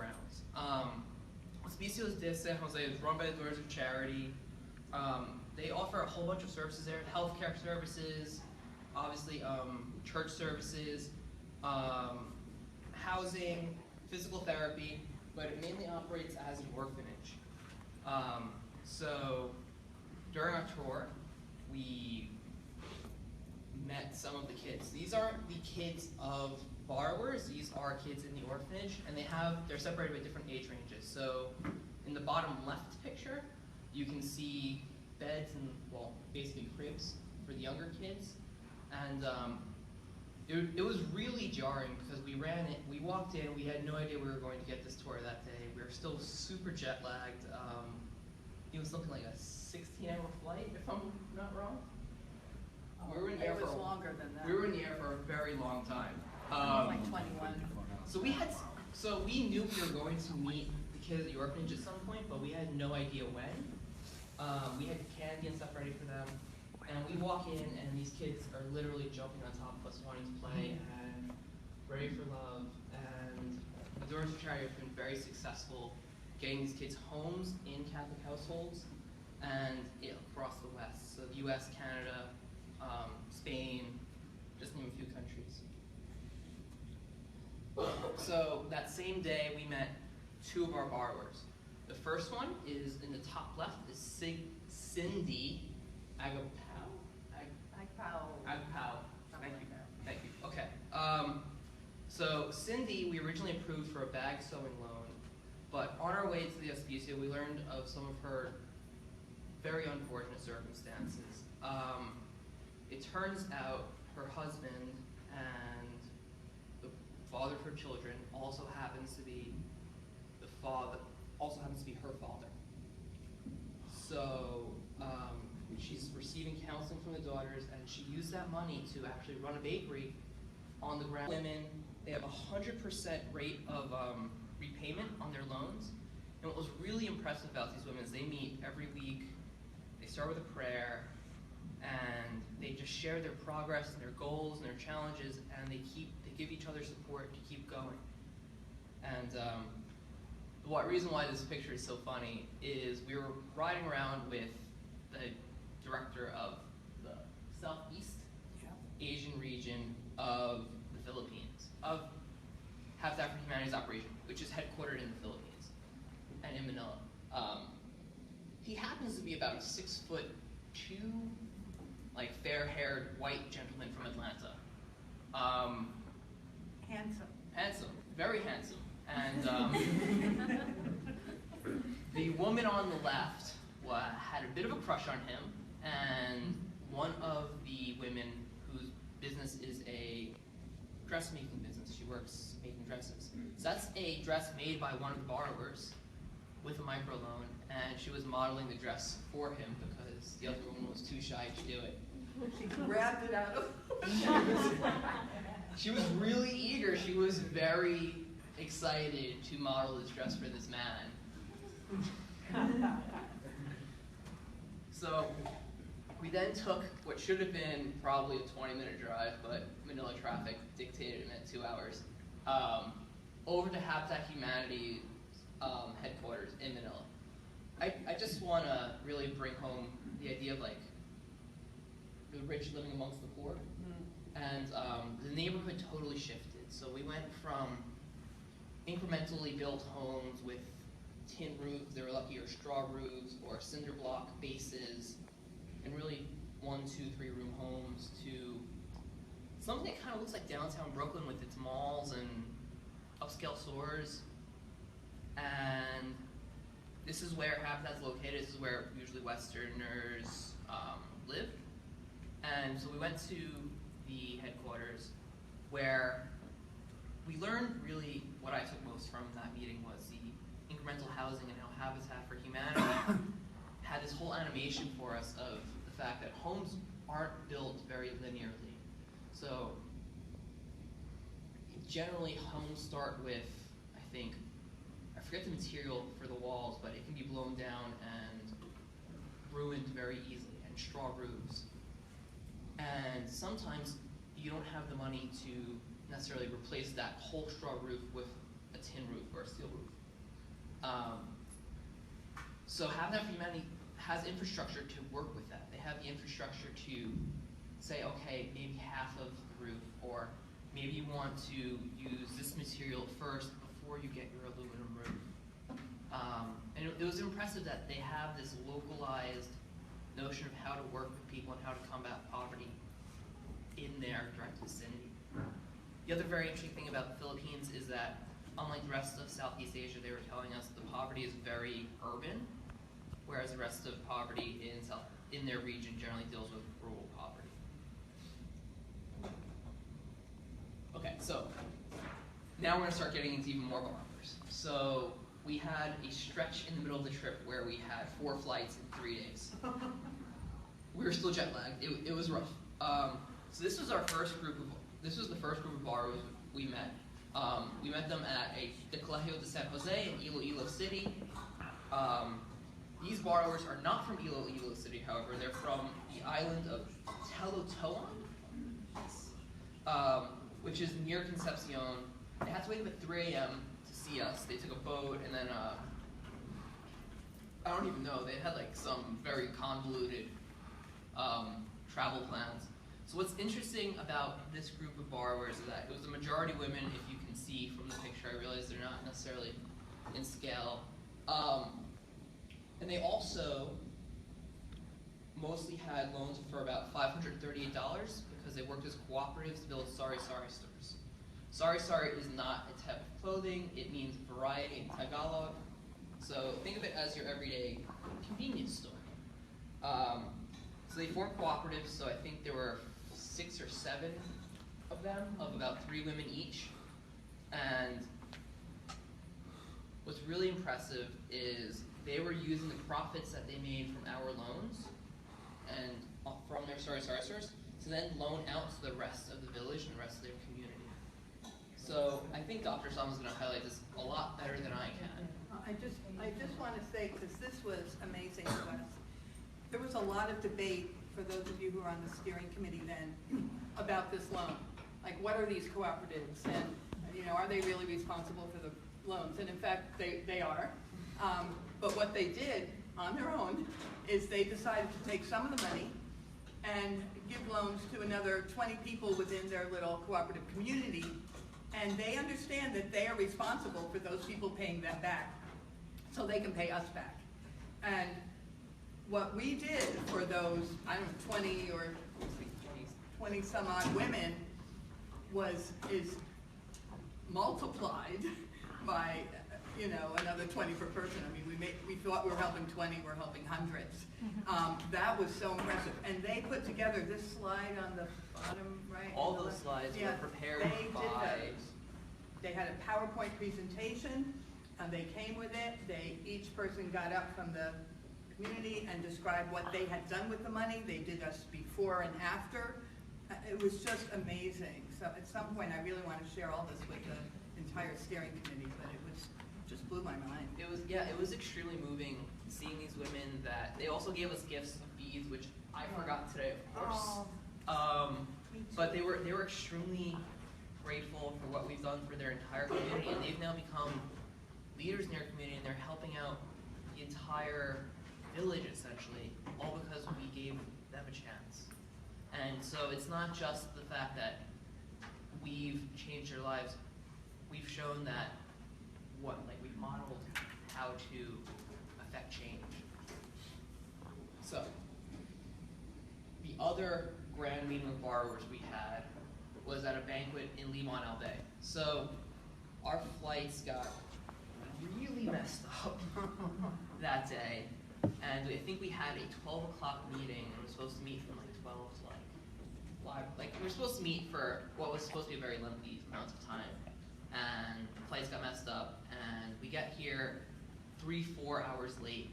grounds. Hospicios de San Jose is run by the Daughters of Charity. They offer a whole bunch of services there, healthcare services, obviously church services, housing, physical therapy, but it mainly operates as an orphanage. So during our tour, we met some of the kids. These aren't the kids of borrowers, these are kids in the orphanage, and they're separated by different age ranges. So in the bottom left picture, you can see beds and, well, basically cribs for the younger kids. And it was really jarring because we walked in, we had no idea we were going to get this tour that day. We were still super jet lagged. It was something like a 16-hour flight, if I'm not wrong. We were in the air for longer than that. We were in the air for a very long time. Like 21. So we knew we were going to meet the kids at the orphanage at some point, but we had no idea when. We had candy and stuff ready for them, and we walk in, and these kids are literally jumping on top of us, wanting to play and ready for love. And the Daughters of Charity have been very successful getting these kids homes in Catholic households and across the West. So the U.S., Canada, Spain, just name a few countries. So that same day, we met two of our borrowers. The first one is in the top left is Cindy Agapao. Thank you. Okay. So Cindy, we originally approved for a bag sewing loan, but on our way to the Hospicio, we learned of some of her very unfortunate circumstances. It turns out her husband and the father of her children also happens to be her father. So she's receiving counseling from the daughters, and she used that money to actually run a bakery on the ground. Women, they have a 100% rate of repayment on their loans. And what was really impressive about these women is they meet every week. They start with a prayer, and they just share their progress and their goals and their challenges, and they give each other support to keep going. And the reason why this picture is so funny is we were riding around with the director of the Southeast Asian region of the Philippines, of Habitat for Humanity's operation, which is headquartered in the Philippines and in Manila. He happens to be about a 6'2", like fair-haired white gentleman from Atlanta. Handsome, very handsome. And the woman on the left had a bit of a crush on him, and one of the women whose business is a dressmaking business, she works making dresses. So that's a dress made by one of the borrowers with a microloan, and she was modeling the dress for him because the other woman was too shy to do it. She grabbed it out of She was really eager. She was very excited to model this dress for this man. So we then took what should have been probably a 20-minute drive, but Manila traffic dictated it at 2 hours, over to Habitat Humanity's headquarters in Manila. I just want to really bring home the idea of like the rich living amongst the poor. And the neighborhood totally shifted. So we went from incrementally built homes with tin roofs, they were lucky, or straw roofs, or cinder block bases, and really 1, 2, 3 room homes, to something that kind of looks like downtown Brooklyn with its malls and upscale stores. And this is where Habitat's located. This is where usually Westerners live. And so we went to the headquarters, where we learned really what I took most from that meeting was the incremental housing and how Habitat for Humanity had this whole animation for us of the fact that homes aren't built very linearly. So generally homes start with, I forget the material for the walls, but it can be blown down and ruined very easily, and straw roofs. And sometimes you don't have the money to necessarily replace that whole straw roof with a tin roof or a steel roof. So Habitat for Humanity has infrastructure to work with that. They have the infrastructure to say, okay, maybe half of the roof, or maybe you want to use this material first before you get your aluminum roof. And it was impressive that they have this localized notion of how to work with people and how to combat poverty in their direct vicinity. The other very interesting thing about the Philippines is that, unlike the rest of Southeast Asia, they were telling us the poverty is very urban, whereas the rest of poverty in their region generally deals with rural poverty. Okay, so now we're going to start getting into even more borrowers. So we had a stretch in the middle of the trip where we had 4 flights in 3 days. We were still jet lagged. It was rough. So this was the first group of borrowers we met. We met them at the Colegio de San Jose in Iloilo City. These borrowers are not from Iloilo City, however. They're from the island of Telotoan, which is near Concepcion. They had to wake up at 3 a.m. to see us. They took a boat, and then I don't even know. They had like some very convoluted travel plans. So what's interesting about this group of borrowers is that it was a majority women, if you can see from the picture. I realize they're not necessarily in scale. And they also mostly had loans for about $538 because they worked as cooperatives to build Sari Sari stores. Sari Sari is not a type of clothing. It means variety in Tagalog. So think of it as your everyday convenience store. So they formed cooperatives, so I think there were 6 or 7 of them, of about 3 women each. And what's really impressive is they were using the profits that they made from our loans and from their Sari Sari stores to then loan out to the rest of the village and the rest of their community. So I think Dr. Sam is going to highlight this a lot better than I can. I just want to say, because this was amazing to us, there was a lot of debate, for those of you who are on the steering committee then, about this loan. Like, what are these cooperatives? And, are they really responsible for the loans? And in fact, they are. But what they did on their own is they decided to take some of the money and give loans to another 20 people within their little cooperative community. And they understand that they are responsible for those people paying them back, so they can pay us back. And what we did for those, 20 or 20 some odd women is multiplied by, another 20 per person. I mean, we thought we were helping 20, we're helping hundreds. That was so impressive. And they put together this slide on the bottom right. All those slides were prepared by... They had a PowerPoint presentation, and they came with it. Each person got up from the community and described what they had done with the money. They did us before and after. It was just amazing. So at some point, I really want to share all this with the entire steering committee, but just blew my mind. It was extremely moving seeing these women that they also gave us gifts of beads, which I forgot today, of course. But they were extremely grateful for what we've done for their entire community, and they've now become leaders in their community, and they're helping out the entire village essentially, all because we gave them a chance. And so it's not just the fact that we've changed their lives, we've shown that we've modeled how to affect change. So the other grand meeting of borrowers we had was at a banquet in Limon El Bay. So our flights got really messed up that day, and I think we had a 12 o'clock meeting, and we were supposed to meet from 12 to we were supposed to meet for what was supposed to be a very lengthy amount of time, and flights got messed up, and we get here 3-4 hours late,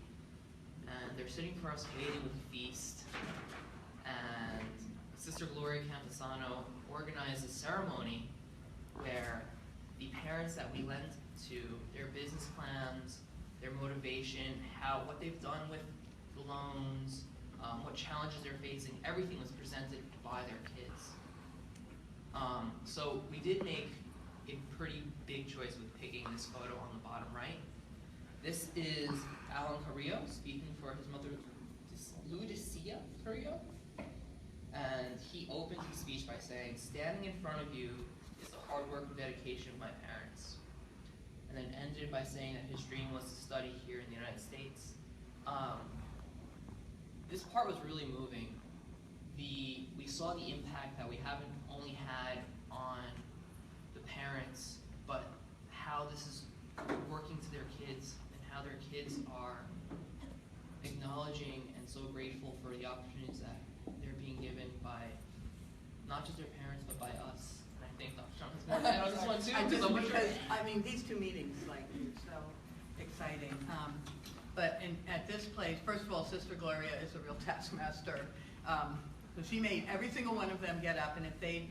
and they're sitting for us waiting with the feast, and Sister Gloria Campesano organized a ceremony where the parents that we lent to, their business plans, their motivation, what they've done with the loans, what challenges they're facing, everything was presented by their kids. So we did make a pretty big choice with picking this photo on the bottom right. This is Alan Carrillo speaking for his mother, Ludicia Carrillo. And he opened his speech by saying, "Standing in front of you is the hard work and dedication of my parents." And then ended by saying that his dream was to study here in the United States. This part was really moving. We saw the impact that we haven't only had on the parents, but how this is working to their kids and how their kids are acknowledging and so grateful for the opportunities that they're being given by not just their parents, but by us. And I think Dr. Sean has more to add on this one too. Because I mean, these two meetings, like, so exciting. But at this place, first of all, Sister Gloria is a real taskmaster. So she made every single one of them get up, and if they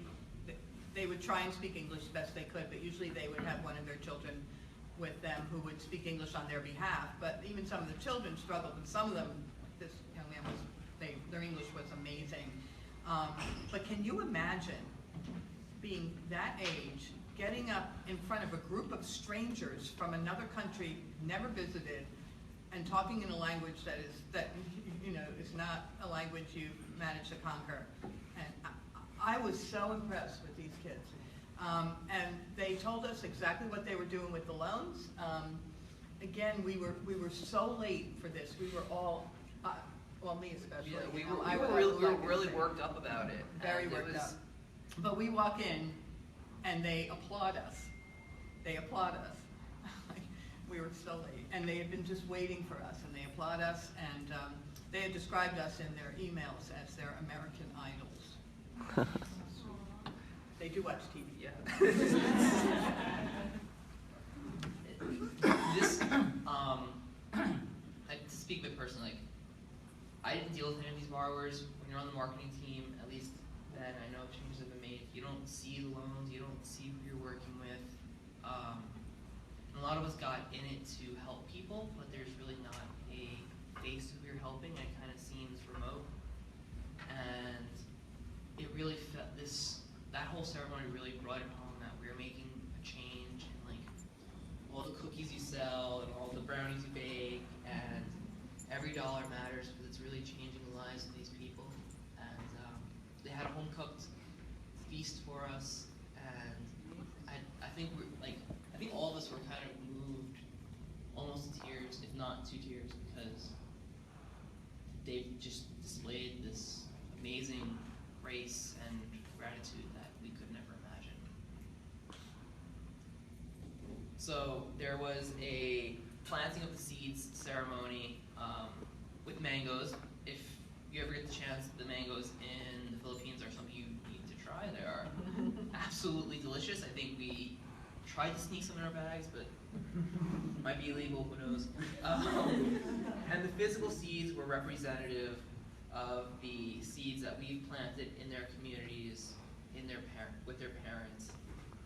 would try and speak English as best they could, but usually they would have one of their children with them who would speak English on their behalf. But even some of the children struggled, and some of them, this young man their English was amazing. But can you imagine being that age, getting up in front of a group of strangers from another country, never visited, and talking in a language that is not a language you've managed to conquer? And I was so impressed with these kids. And they told us exactly what they were doing with the loans. Again, we were so late for this. We were all, well, me especially. Yeah, we were really worked up about it. Very worked up. But we walk in, and they applaud us. They applaud us. We were so late, and they had been just waiting for us, and they applaud us, and they had described us in their emails as their American idols. They do watch TV. Yeah. This, to speak a bit personally, I didn't deal with any of these borrowers. When you're on the marketing team, at least then, I know changes have been made. You don't see the loans, you don't see who you're working with. A lot of us got in it to help people, but there's really not a face who you're helping. It kind of seems remote, and it really felt that whole ceremony really brought it home that we were making a change, and like all the cookies you sell and all the brownies you bake, and every dollar matters because it's really changing the lives of these people. And they had a home cooked feast for us, and I think I think all of us were kind of moved almost to tears, if not to tears, because they just displayed this amazing grace and gratitude that we could never imagine. So there was a planting of the seeds ceremony with mangoes. If you ever get the chance, the mangoes in the Philippines are something you need to try. They are absolutely delicious. I think we tried to sneak some in our bags, but it might be illegal, who knows. And the physical seeds were representative of the seeds that we've planted in their communities, with their parents,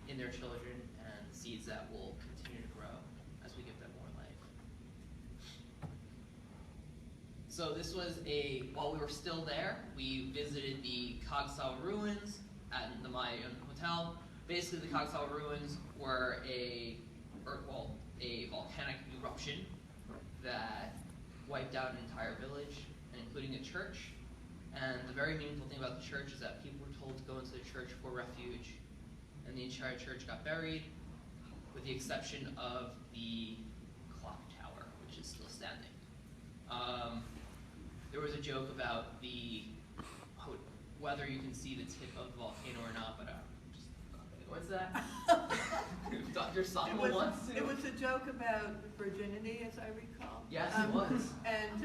in their children, and seeds that will continue to grow as we give them more life. So this was while we were still there, we visited the Kagasawa ruins at the Mayan hotel. Basically, the Kagasawa ruins were a volcanic eruption that wiped out an entire village, including a church. And the very meaningful thing about the church is that people were told to go into the church for refuge, and the entire church got buried, with the exception of the clock tower, which is still standing. There was a joke about whether you can see the tip of the volcano or not, but what's that? Dr. Sama wants to. It was a joke about virginity, as I recall. Yes, it was. And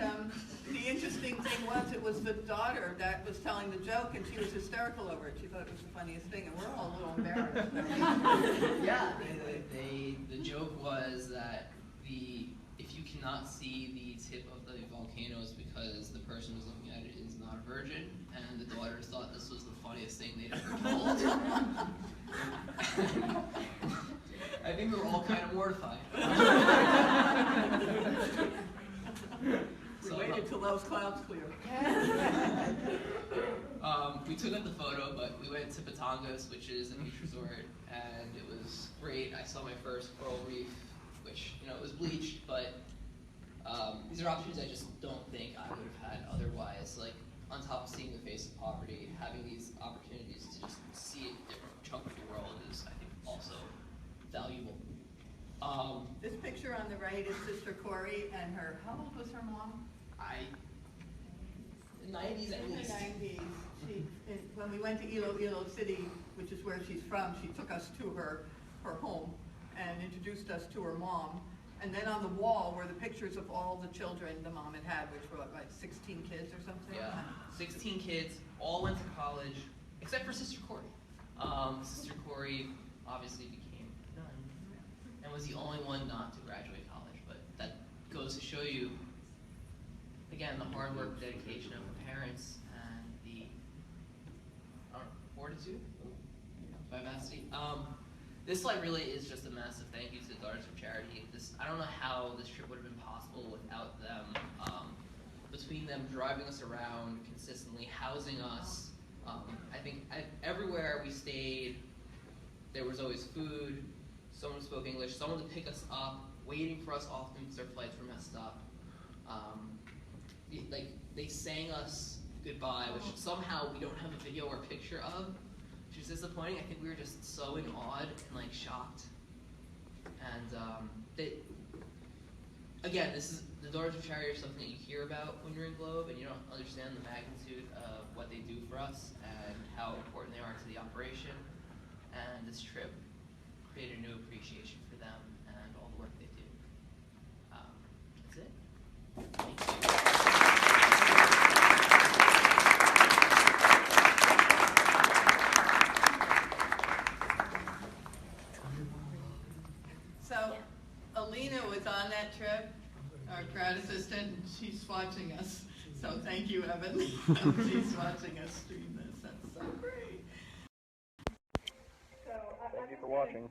the interesting thing it was the daughter that was telling the joke, and she was hysterical over it. She thought it was the funniest thing, and we're all a little embarrassed. Yeah, the joke was that if you cannot see the tip of the volcano, it's because the person who's looking at it is not a virgin, and the daughters thought this was the funniest thing they'd ever told. I think we were all kind of mortified. We waited till those clouds cleared. We took up the photo, but we went to Batongos, which is a beach resort, and it was great. I saw my first coral reef, which, you know, it was bleached, but these are opportunities I just don't think I would have had otherwise. Like, on top of seeing the face of poverty, having these opportunities to just see a different chunk of the world is, I think, also valuable. This picture on the right is Sister Corey and her, how old was her mom? The 90s at least. In the 90s. When we went to Iloilo City, which is where she's from, she took us to her home and introduced us to her mom. And then on the wall were the pictures of all the children the mom had, which were like 16 kids or something? Yeah, 16 kids, all went to college, except for Sister Corey. Sister Corey obviously became a nun and was the only one not to graduate college, but that goes to show you, again, the hard work, dedication of the parents and the fortitude, vivacity. This slide really is just a massive thank you to the Daughters of Charity. I don't know how this trip would have been possible without them. Between them driving us around consistently, housing us. I think everywhere we stayed, there was always food. Someone spoke English. Someone to pick us up, waiting for us often because their flights were messed up. Like, they sang us goodbye, which somehow we don't have a video or picture of, which is disappointing. I think we were just so in awe and like shocked. And again, this is the Daughters of Charity are something that you hear about when you're in Globe, and you don't understand the magnitude of what they do for us and how important they are to the operation. And this trip created a new appreciation for them and all the work they do. That's it. Thank you. So, Alina was on that trip, our grad assistant, and she's watching us. So thank you, Evan. She's watching us stream this. That's so great. Thank you for watching.